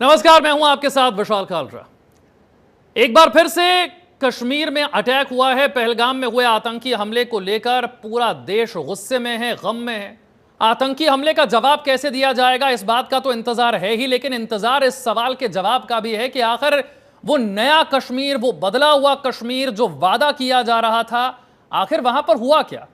नमस्कार, मैं हूं आपके साथ विशाल कालरा। एक बार फिर से कश्मीर में अटैक हुआ है। पहलगाम में हुए आतंकी हमले को लेकर पूरा देश गुस्से में है, गम में है। आतंकी हमले का जवाब कैसे दिया जाएगा, इस बात का तो इंतजार है ही, लेकिन इंतजार इस सवाल के जवाब का भी है कि आखिर वो नया कश्मीर, वो बदला हुआ कश्मीर जो वादा किया जा रहा था, आखिर वहां पर हुआ क्या।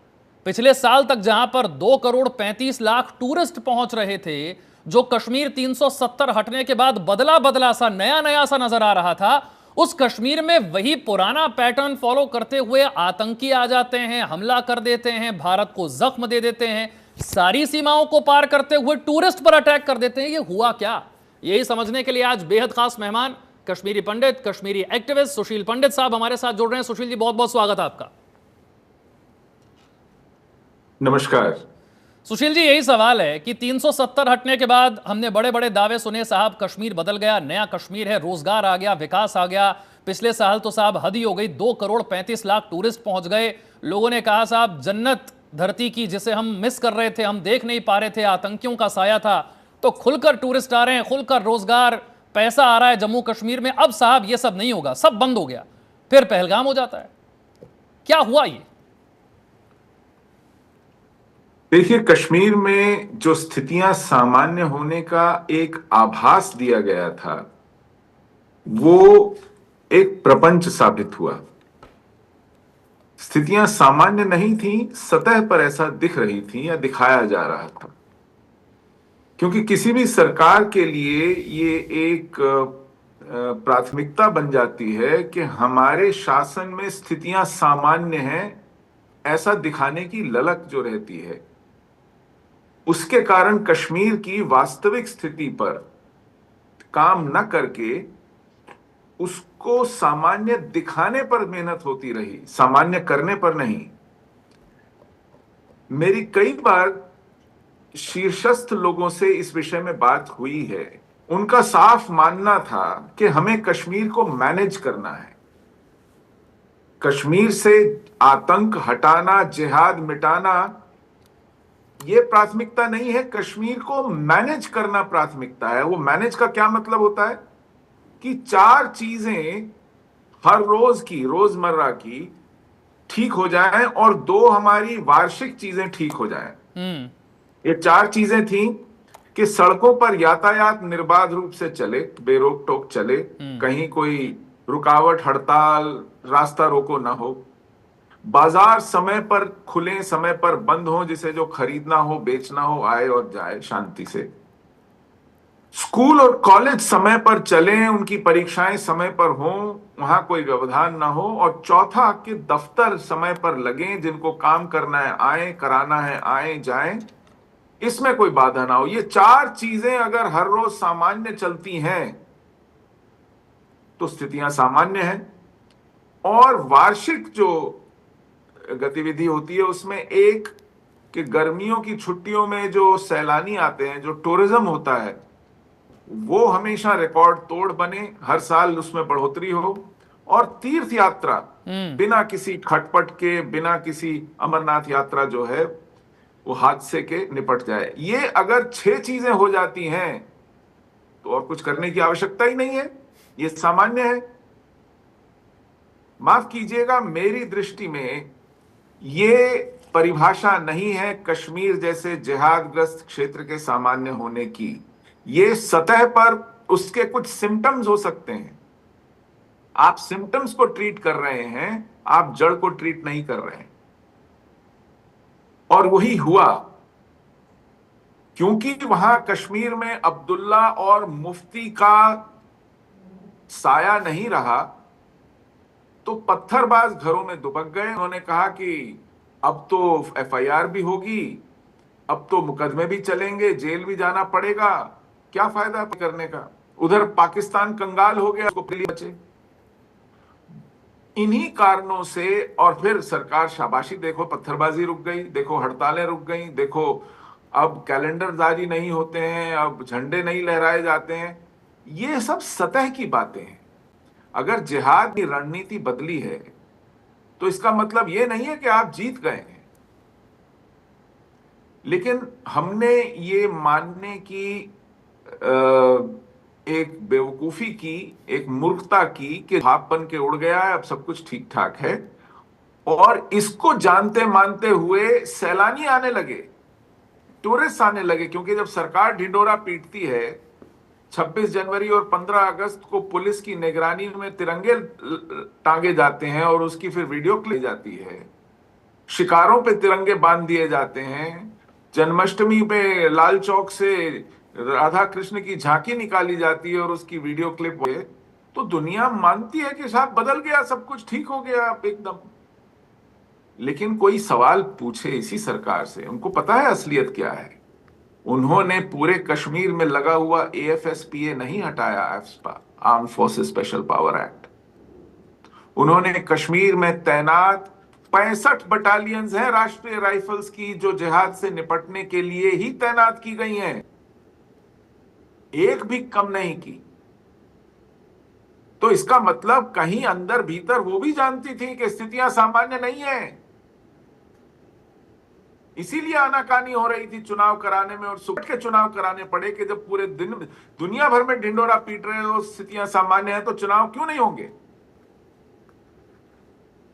पिछले साल तक जहां पर 2 करोड़ 35 लाख टूरिस्ट पहुंच रहे थे, जो कश्मीर 370 हटने के बाद बदला बदला सा, नया नया सा नजर आ रहा था, उस कश्मीर में वही पुराना पैटर्न फॉलो करते हुए आतंकी आ जाते हैं, हमला कर देते हैं, भारत को जख्म दे देते हैं, सारी सीमाओं को पार करते हुए टूरिस्ट पर अटैक कर देते हैं। ये हुआ क्या, यही समझने के लिए आज बेहद खास मेहमान, कश्मीरी पंडित, कश्मीरी एक्टिविस्ट सुशील पंडित साहब हमारे साथ जुड़ रहे हैं। सुशील जी, बहुत बहुत स्वागत है आपका। नमस्कार। सुशील जी, यही सवाल है कि 370 हटने के बाद हमने बड़े बड़े दावे सुने, साहब कश्मीर बदल गया, नया कश्मीर है, रोजगार आ गया, विकास आ गया। पिछले साल तो साहब हद ही हो गई, 2 करोड़ 35 लाख टूरिस्ट पहुंच गए। लोगों ने कहा साहब जन्नत धरती की, जिसे हम मिस कर रहे थे, हम देख नहीं पा रहे थे, आतंकियों का साया था, तो खुलकर टूरिस्ट आ रहे हैं, खुलकर रोजगार, पैसा आ रहा है जम्मू कश्मीर में। अब साहब ये सब नहीं होगा, सब बंद हो गया, फिर पहलगाम हो जाता है। क्या हुआ ये? देखिए, कश्मीर में जो स्थितियां सामान्य होने का एक आभास दिया गया था, वो एक प्रपंच साबित हुआ। स्थितियां सामान्य नहीं थी, सतह पर ऐसा दिख रही थी या दिखाया जा रहा था। क्योंकि किसी भी सरकार के लिए ये एक प्राथमिकता बन जाती है कि हमारे शासन में स्थितियां सामान्य हैं, ऐसा दिखाने की ललक जो रहती है, उसके कारण कश्मीर की वास्तविक स्थिति पर काम न करके उसको सामान्य दिखाने पर मेहनत होती रही, सामान्य करने पर नहीं। मेरी कई बार शीर्षस्थ लोगों से इस विषय में बात हुई है। उनका साफ मानना था कि हमें कश्मीर को मैनेज करना है, कश्मीर से आतंक हटाना, जिहाद मिटाना ये प्राथमिकता नहीं है, कश्मीर को मैनेज करना प्राथमिकता है। वो मैनेज का क्या मतलब होता है कि 4 चीजें हर रोज की, रोजमर्रा की ठीक हो जाएं और 2 हमारी वार्षिक चीजें ठीक हो जाएं। ये 4 चीजें थी कि सड़कों पर यातायात निर्बाध रूप से चले, बेरोक टोक चले, कहीं कोई रुकावट, हड़ताल, रास्ता रोको ना हो, बाजार समय पर खुले, समय पर बंद हो, जिसे जो खरीदना हो, बेचना हो, आए और जाए शांति से, स्कूल और कॉलेज समय पर चलें, उनकी परीक्षाएं समय पर हों, वहां कोई व्यवधान ना हो, और चौथा कि दफ्तर समय पर लगें, जिनको काम करना है आए, कराना है आए जाएं, इसमें कोई बाधा ना हो। ये 4 चीजें अगर हर रोज सामान्य चलती हैं तो स्थितियां सामान्य हैं। और वार्षिक जो गतिविधि होती है उसमें एक कि गर्मियों की छुट्टियों में जो सैलानी आते हैं, जो टूरिज्म होता है, वो हमेशा रिकॉर्ड तोड़ बने, हर साल उसमें बढ़ोतरी हो, और तीर्थ यात्रा बिना किसी खटपट के, बिना किसी, अमरनाथ यात्रा जो है वो हादसे के निपट जाए। ये अगर 6 चीजें हो जाती हैं तो और कुछ करने की आवश्यकता ही नहीं है, ये सामान्य है। माफ कीजिएगा, मेरी दृष्टि में ये परिभाषा नहीं है कश्मीर जैसे जिहादग्रस्त क्षेत्र के सामान्य होने की। ये सतह पर उसके कुछ सिम्टम्स हो सकते हैं, आप सिम्टम्स को ट्रीट कर रहे हैं, आप जड़ को ट्रीट नहीं कर रहे हैं। और वही हुआ, क्योंकि वहां कश्मीर में अब्दुल्ला और मुफ्ती का साया नहीं रहा, तो पत्थरबाज घरों में दुबक गए। उन्होंने कहा कि अब तो एफआईआर भी होगी, अब तो मुकदमे भी चलेंगे, जेल भी जाना पड़ेगा, क्या फायदा करने का। उधर पाकिस्तान कंगाल हो गया, उसको बचे। इन्हीं कारणों से, और फिर सरकार शाबाशी, देखो पत्थरबाजी रुक गई, देखो हड़तालें रुक गई, देखो अब कैलेंडर जारी नहीं होते हैं, अब झंडे नहीं लहराए जाते हैं। ये सब सतह की बातें हैं। अगर जिहाद की रणनीति बदली है तो इसका मतलब यह नहीं है कि आप जीत गए हैं। लेकिन हमने ये मानने की एक बेवकूफी की, एक मूर्खता की कि भाप बन के उड़ गया है, अब सब कुछ ठीक ठाक है। और इसको जानते मानते हुए सैलानी आने लगे, टूरिस्ट आने लगे, क्योंकि जब सरकार ढिंडोरा पीटती है, 26 जनवरी और 15 अगस्त को पुलिस की निगरानी में तिरंगे टांगे जाते हैं और उसकी फिर वीडियो क्लिप जाती है, शिकारों पे तिरंगे बांध दिए जाते हैं, जन्माष्टमी पे लाल चौक से राधा कृष्ण की झांकी निकाली जाती है और उसकी वीडियो क्लिप है, तो दुनिया मानती है कि साहब बदल गया, सब कुछ ठीक हो गया अब एकदम। लेकिन कोई सवाल पूछे इसी सरकार से, उनको पता है असलियत क्या है। उन्होंने पूरे कश्मीर में लगा हुआ एएफएसपीए नहीं हटाया, AFSPA, arm forces special power act. उन्होंने कश्मीर में तैनात 65 बटालियंस हैं राष्ट्रीय राइफल्स की, जो जिहाद से निपटने के लिए ही तैनात की गई हैं, एक भी कम नहीं की। तो इसका मतलब कहीं अंदर भीतर वो भी जानती थी कि स्थितियां सामान्य नहीं है, इसीलिए आनाकानी हो रही थी चुनाव कराने में, और सुबह के चुनाव कराने पड़े कि जब पूरे दिन दुनिया भर में ढिंडोरा पीट रहे हो, स्थितियां सामान्य है, तो चुनाव क्यों नहीं होंगे।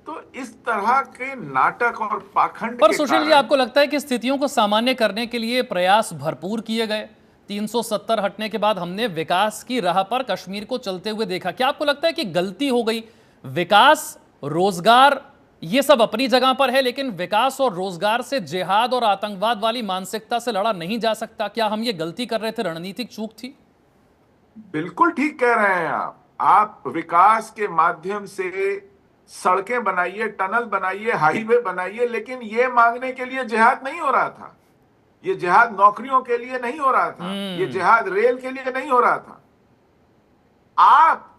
तो इस तरह के नाटक और पाखंड पर के सुशील जी, कारण आपको लगता है कि स्थितियों को सामान्य करने के लिए प्रयास भरपूर किए गए? 370 हटने के बाद हमने विकास की राह पर कश्मीर को चलते हुए देखा। क्या आपको लगता है कि गलती हो गई? विकास, रोजगार, ये सब अपनी जगह पर है, लेकिन विकास और रोजगार से जिहाद और आतंकवाद वाली मानसिकता से लड़ा नहीं जा सकता। क्या हम ये गलती कर रहे थे, रणनीतिक चूक थी? बिल्कुल ठीक कह रहे हैं आप विकास के माध्यम से सड़कें बनाइए, टनल बनाइए, हाईवे बनाइए, लेकिन ये मांगने के लिए जिहाद नहीं हो रहा था। ये जिहाद नौकरियों के लिए नहीं हो रहा था, ये जिहाद रेल के लिए नहीं हो रहा था। आप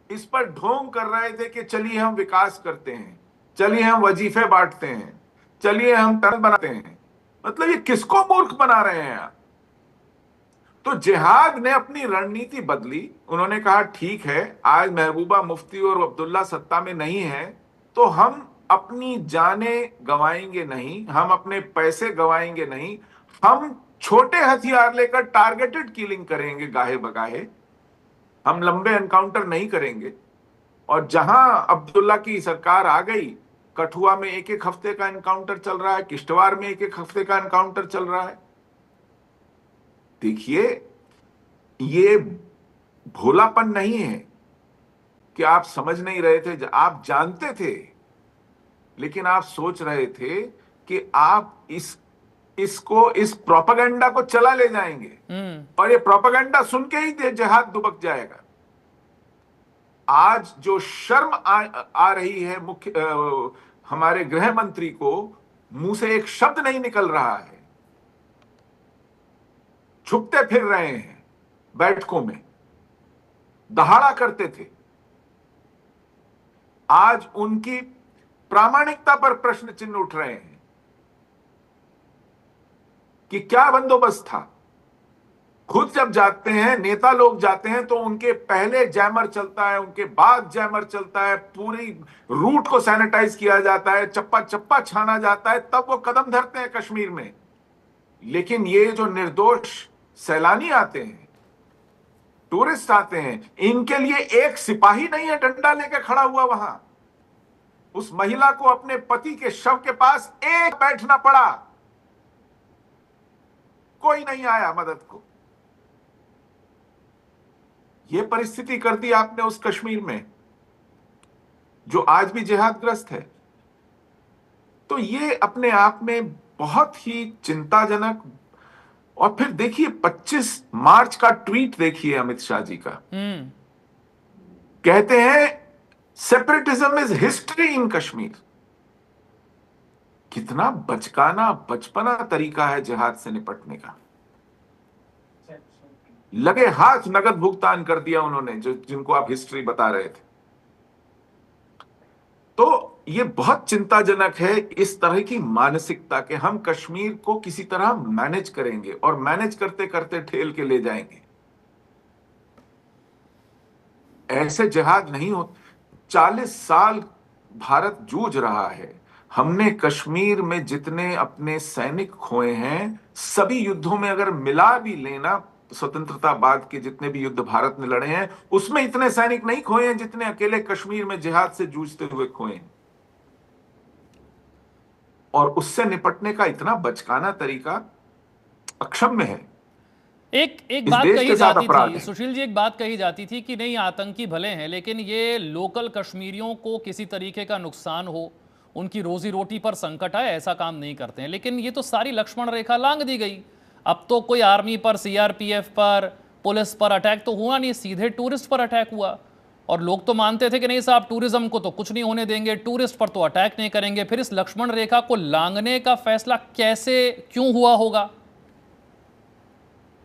इस पर ढोंग कर रहे थे कि चलिए हम विकास करते हैं, चलिए हम वजीफे बांटते हैं, चलिए हम टनल बनाते हैं। मतलब ये किसको मूर्ख बना रहे हैं आप। तो जिहाद ने अपनी रणनीति बदली। उन्होंने कहा ठीक है, आज महबूबा मुफ्ती और अब्दुल्ला सत्ता में नहीं है, तो हम अपनी जानें गंवाएंगे नहीं, हम अपने पैसे गंवाएंगे नहीं, हम छोटे हथियार लेकर टारगेटेड किलिंग करेंगे गाहे बगाहे, हम लंबे एनकाउंटर नहीं करेंगे। और जहां अब्दुल्ला की सरकार आ गई, कठुआ में एक एक हफ्ते का एनकाउंटर चल रहा है, किश्तवाड़ में एक एक हफ्ते का एनकाउंटर चल रहा है। देखिए, ये भोलापन नहीं है कि आप समझ नहीं रहे थे, आप जानते थे, लेकिन आप सोच रहे थे कि आप इस प्रोपेगेंडा को चला ले जाएंगे, और ये प्रोपेगेंडा सुन के ही जिहाद दुबक जाएगा। आज जो शर्म आ रही है हमारे गृह मंत्री को, मुंह से एक शब्द नहीं निकल रहा है, छुपते फिर रहे हैं बैठकों में, दहाड़ा करते थे। आज उनकी प्रामाणिकता पर प्रश्न चिन्ह उठ रहे हैं कि क्या बंदोबस्त था। खुद जब जाते हैं, नेता लोग जाते हैं, तो उनके पहले जैमर चलता है, उनके बाद जैमर चलता है, पूरी रूट को सैनिटाइज किया जाता है, चप्पा चप्पा छाना जाता है, तब वो कदम धरते हैं कश्मीर में। लेकिन ये जो निर्दोष सैलानी आते हैं, टूरिस्ट आते हैं, इनके लिए एक सिपाही नहीं है डंडा लेकर खड़ा हुआ वहां। उस महिला को अपने पति के शव के पास एक बैठना पड़ा, कोई नहीं आया मदद को। यह परिस्थिति कर दी आपने उस कश्मीर में जो आज भी जिहादग्रस्त है। तो ये अपने आप में बहुत ही चिंताजनक। और फिर देखिए 25 मार्च का ट्वीट देखिए अमित शाह जी का, कहते हैं separatism is history in Kashmir. कितना बचपना तरीका है जिहाद से निपटने का। लगे हाथ नगद भुगतान कर दिया उन्होंने, जिनको आप हिस्ट्री बता रहे थे। तो ये बहुत चिंताजनक है इस तरह की मानसिकता कि हम कश्मीर को किसी तरह मैनेज करेंगे और मैनेज करते करते ठेल के ले जाएंगे। ऐसे जिहाद नहीं हो। 40 साल भारत जूझ रहा है। हमने कश्मीर में जितने अपने सैनिक खोए हैं, सभी युद्धों में अगर मिला भी लेना स्वतंत्रता बाद के जितने भी युद्ध भारत ने लड़े हैं, उसमें इतने सैनिक नहीं खोए हैं जितने अकेले कश्मीर में जिहाद से जूझते हुए खोए हैं। और उससे निपटने का इतना बचकाना तरीका अक्षम्य है। एक इस बात देश कही के साथ जाती अपराध थी है। सुशील जी, एक बात कही जाती थी कि नहीं आतंकी भले हैं लेकिन ये लोकल कश्मीरियों को किसी तरीके का नुकसान हो, उनकी रोजी रोटी पर संकट आए, ऐसा काम नहीं करते हैं। लेकिन ये तो सारी लक्ष्मण रेखा लांघ दी गई। अब तो कोई आर्मी पर, सीआरपीएफ पर, पुलिस पर अटैक तो हुआ नहीं, सीधे टूरिस्ट पर अटैक हुआ। और लोग तो मानते थे कि नहीं साहब, टूरिज्म को तो कुछ नहीं होने देंगे, टूरिस्ट पर तो अटैक नहीं करेंगे। फिर इस लक्ष्मण रेखा को लांघने का फैसला कैसे, क्यों हुआ होगा?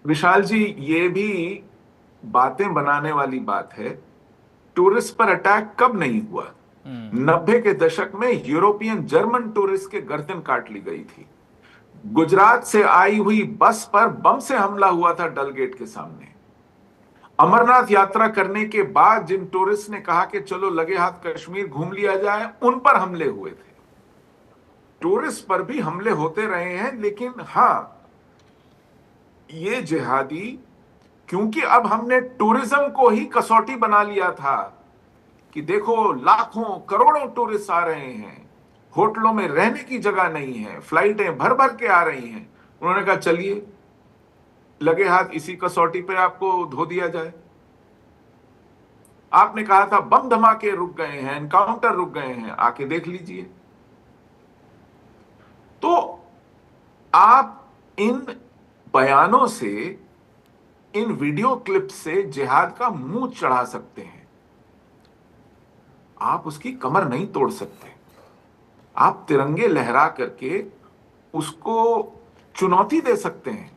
विशाल जी, ये भी बातें बनाने वाली बात है। टूरिस्ट पर अटैक कब नहीं हुआ? 90 के दशक में यूरोपियन जर्मन टूरिस्ट के गर्दन काट ली गई थी। गुजरात से आई हुई बस पर बम से हमला हुआ था डल गेट के सामने। अमरनाथ यात्रा करने के बाद जिन टूरिस्ट ने कहा कि चलो लगे हाथ कश्मीर घूम लिया जाए, उन पर हमले हुए थे। टूरिस्ट पर भी हमले होते रहे हैं, लेकिन हां, ये जिहादी, क्योंकि अब हमने टूरिज्म को ही कसौटी बना लिया था कि देखो लाखों करोड़ों टूरिस्ट आ रहे हैं, होटलों में रहने की जगह नहीं है, फ्लाइटें भर भर के आ रही हैं। उन्होंने कहा चलिए लगे हाथ इसी कसौटी पे आपको धो दिया जाए। आपने कहा था बम धमाके रुक गए हैं, एनकाउंटर रुक गए हैं, आके देख लीजिए। तो आप इन बयानों से, इन वीडियो क्लिप से जिहाद का मुंह चढ़ा सकते हैं, आप उसकी कमर नहीं तोड़ सकते। आप तिरंगे लहरा करके उसको चुनौती दे सकते हैं,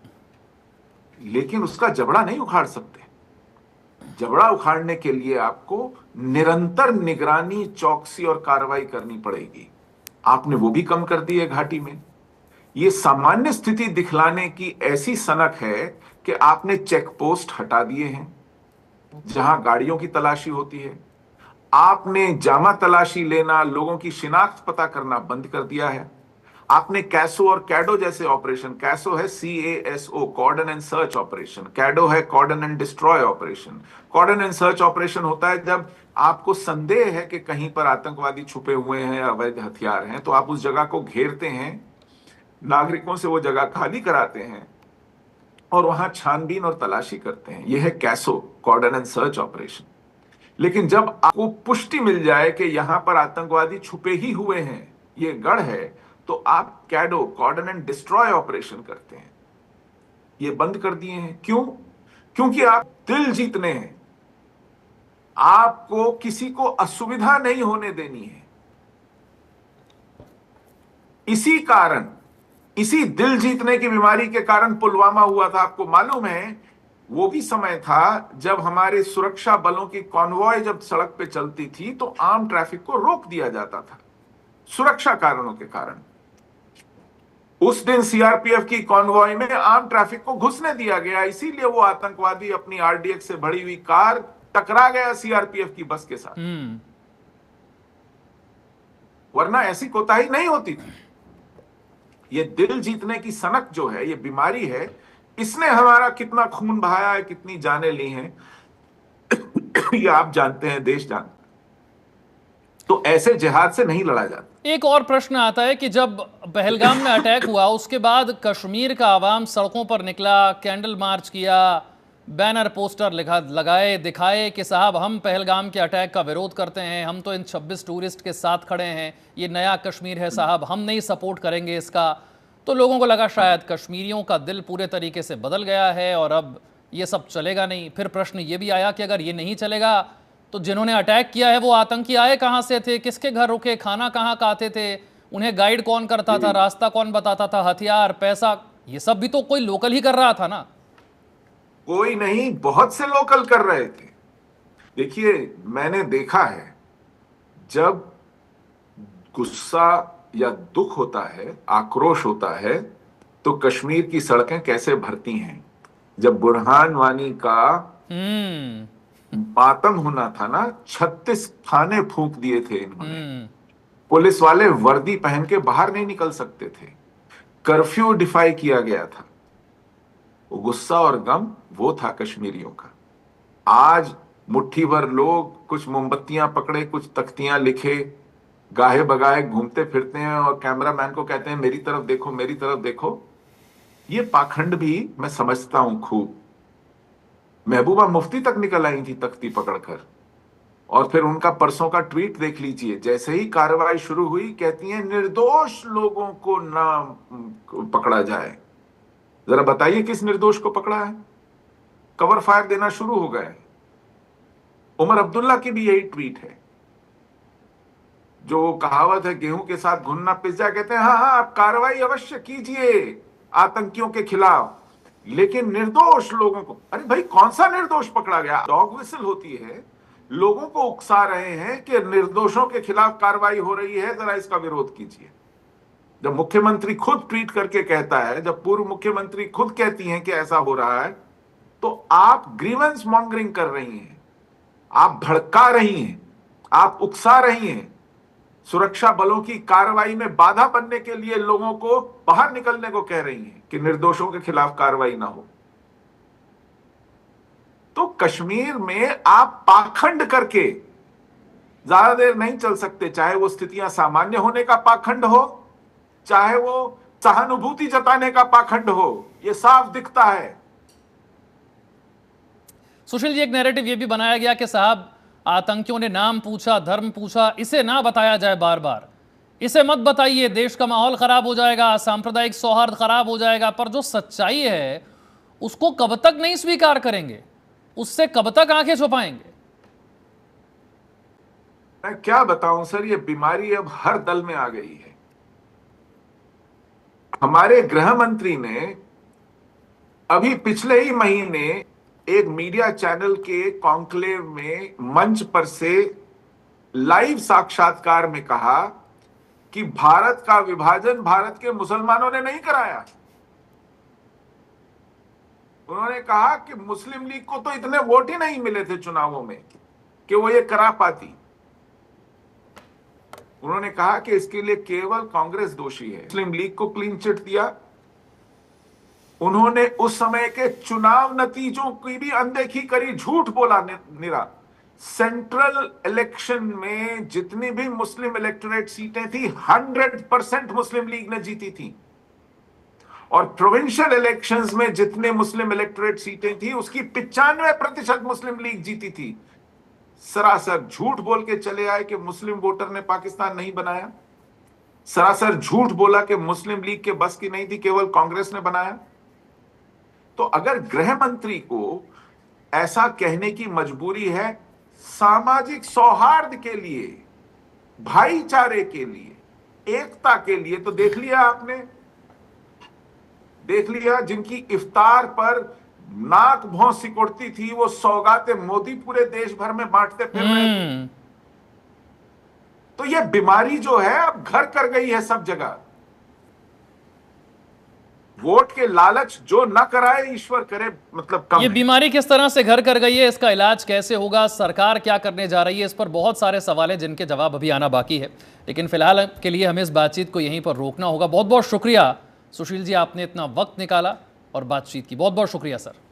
लेकिन उसका जबड़ा नहीं उखाड़ सकते। जबड़ा उखाड़ने के लिए आपको निरंतर निगरानी, चौकसी और कार्रवाई करनी पड़ेगी। आपने वो भी कम कर दी है घाटी में। ये सामान्य स्थिति दिखलाने की ऐसी सनक है कि आपने चेक पोस्ट हटा दिए हैं जहां गाड़ियों की तलाशी होती है। आपने जामा तलाशी लेना, लोगों की शिनाख्त पता करना बंद कर दिया है। आपने कैसो और कैडो जैसे ऑपरेशन, कैसो है CASO, cordon and search operation, CADO है cordon and destroy operation. Cordon and search operation होता है जब आपको संदेह है कि कहीं पर आतंकवादी छुपे हुए हैं, अवैध हथियार हैं, तो आप उस जगह को घेरते हैं, नागरिकों से वो जगह खाली कराते हैं और वहां छानबीन और तलाशी करते हैं। यह है कैसो, कॉर्डन एंड सर्च ऑपरेशन। लेकिन जब आपको पुष्टि मिल जाए कि यहां पर आतंकवादी छुपे ही हुए हैं, ये गढ़ है, तो आप कैडो, कॉर्डन एंड डिस्ट्रॉय ऑपरेशन करते हैं। ये बंद कर दिए हैं। क्यों? क्योंकि आप दिल जीतने हैं, आपको किसी को असुविधा नहीं होने देनी है। इसी कारण, इसी दिल जीतने की बीमारी के कारण पुलवामा हुआ था। आपको मालूम है, वो भी समय था जब हमारे सुरक्षा बलों की कॉन्वॉय जब सड़क पे चलती थी तो आम ट्रैफिक को रोक दिया जाता था सुरक्षा कारणों के कारण। उस दिन सीआरपीएफ की कॉन्वॉय में आम ट्रैफिक को घुसने दिया गया, इसीलिए वो आतंकवादी अपनी आरडीएक्स से भरी हुई कार टकरा गया सीआरपीएफ की बस के साथ। वरना ऐसी कोताही नहीं होती थी। ये दिल जीतने की सनक जो है, ये बीमारी है, इसने हमारा कितना खून बहाया है, कितनी जानें ली हैं, ये आप जानते हैं, देश जानते हैं। तो ऐसे जिहाद से नहीं लड़ा जाता। एक और प्रश्न आता है कि जब पहलगाम में अटैक हुआ उसके बाद कश्मीर का आवाम सड़कों पर निकला, कैंडल मार्च किया, बैनर पोस्टर लगाए, दिखाए कि साहब हम पहलगाम के अटैक का विरोध करते हैं, हम तो इन 26 टूरिस्ट के साथ खड़े हैं, ये नया कश्मीर है साहब, हम नहीं सपोर्ट करेंगे इसका। तो लोगों को लगा शायद कश्मीरियों का दिल पूरे तरीके से बदल गया है और अब ये सब चलेगा नहीं। फिर प्रश्न ये भी आया कि अगर ये नहीं चलेगा तो जिन्होंने अटैक किया है वो आतंकी आए कहाँ से थे, किसके घर रुके, खाना कहाँ खाते थे, उन्हें गाइड कौन करता था, रास्ता कौन बताता था, हथियार, पैसा, ये सब भी तो कोई लोकल ही कर रहा था ना। कोई नहीं, बहुत से लोकल कर रहे थे। देखिए, मैंने देखा है जब गुस्सा या दुख होता है, आक्रोश होता है, तो कश्मीर की सड़कें कैसे भरती हैं। जब बुरहान वानी का मातम होना था ना, 36 थाने फूंक दिए थे इन्होंने। पुलिस वाले वर्दी पहन के बाहर नहीं निकल सकते थे, कर्फ्यू डिफाई किया गया था। वो गुस्सा और गम वो था कश्मीरियों का। आज मुट्ठी भर लोग कुछ मोमबत्तियां पकड़े, कुछ तख्तियां लिखे, गाहे बगाहे घूमते फिरते हैं और कैमरामैन को कहते हैं मेरी तरफ देखो, मेरी तरफ देखो। ये पाखंड भी मैं समझता हूं खूब। महबूबा मुफ्ती तक निकल आई थी तख्ती पकड़कर, और फिर उनका परसों का ट्वीट देख लीजिए। जैसे ही कार्रवाई शुरू हुई कहती हैं निर्दोष लोगों को ना पकड़ा जाए। जरा बताइए किस निर्दोष को पकड़ा है? कवर फायर देना शुरू हो गए। उमर अब्दुल्ला की भी यही ट्वीट है। जो कहावत है गेहूं के साथ घुनना पिस जाए, कहते हैं हाँ हाँ आप कार्रवाई अवश्य कीजिए आतंकियों के खिलाफ, लेकिन निर्दोष लोगों को, अरे भाई कौन सा निर्दोष पकड़ा गया? डॉग विसल होती है, लोगों को उकसा रहे हैं कि निर्दोषों के खिलाफ कार्रवाई हो रही है, जरा इसका विरोध कीजिए। जब मुख्यमंत्री खुद ट्वीट करके कहता है, जब पूर्व मुख्यमंत्री खुद कहती हैं कि ऐसा हो रहा है, तो आप ग्रीवेंस मॉन्गरिंग कर रही हैं, आप भड़का रही हैं, आप उकसा रही हैं, सुरक्षा बलों की कार्रवाई में बाधा बनने के लिए लोगों को बाहर निकलने को कह रही हैं कि निर्दोषों के खिलाफ कार्रवाई ना हो। तो कश्मीर में आप पाखंड करके ज्यादा देर नहीं चल सकते, चाहे वो स्थितियां सामान्य होने का पाखंड हो, चाहे वो सहानुभूति जताने का पाखंड हो, ये साफ दिखता है। सुशील जी, एक नैरेटिव ये भी बनाया गया कि साहब आतंकियों ने नाम पूछा, धर्म पूछा, इसे ना बताया जाए, बार बार इसे मत बताइए, देश का माहौल खराब हो जाएगा, सांप्रदायिक सौहार्द खराब हो जाएगा। पर जो सच्चाई है उसको कब तक नहीं स्वीकार करेंगे, उससे कब तक आंखें छुपाएंगे? मैं क्या बताऊं सर, ये बीमारी अब हर दल में आ गई है। हमारे गृह मंत्री ने अभी पिछले ही महीने एक मीडिया चैनल के कॉन्क्लेव में मंच पर से लाइव साक्षात्कार में कहा कि भारत का विभाजन भारत के मुसलमानों ने नहीं कराया। उन्होंने कहा कि मुस्लिम लीग को तो इतने वोट ही नहीं मिले थे चुनावों में कि वो ये करा पाती। उन्होंने कहा कि इसके लिए केवल कांग्रेस दोषी है। मुस्लिम लीग को क्लीन चिट दिया। उन्होंने उस समय के चुनाव नतीजों की भी अनदेखी करी, झूठ बोला निरा। सेंट्रल इलेक्शन में जितनी भी मुस्लिम इलेक्टोरेट सीटें थी 100% मुस्लिम लीग ने जीती थी, और प्रोविंशियल इलेक्शंस में जितने मुस्लिम इलेक्टोरेट सीटें थी उसकी 95% मुस्लिम लीग जीती थी। सरासर झूठ बोल के चले आए कि मुस्लिम वोटर ने पाकिस्तान नहीं बनाया। सरासर झूठ बोला कि मुस्लिम लीग के बस की नहीं थी, केवल कांग्रेस ने बनाया। तो अगर गृह मंत्री को ऐसा कहने की मजबूरी है सामाजिक सौहार्द के लिए, भाईचारे के लिए, एकता के लिए, तो देख लिया आपने, देख लिया जिनकी इफ्तार पर नाक भौं सिकुड़ती थी वो सौगातें मोदी पूरे देश भर में बांटते फिर रहे थे। तो ये बीमारी जो है अब घर कर गई है सब जगह। वोट के लालच जो न कराए ईश्वर करे, मतलब कम। ये बीमारी किस तरह से घर कर गई है, इसका इलाज कैसे होगा, सरकार क्या करने जा रही है, इस पर बहुत सारे सवाल हैं जिनके जवाब अभी आना बाकी है। लेकिन फिलहाल के लिए हमें इस बातचीत को यहीं पर रोकना होगा। बहुत बहुत शुक्रिया सुशील जी, आपने इतना वक्त निकाला और बातचीत की। बहुत बहुत शुक्रिया सर।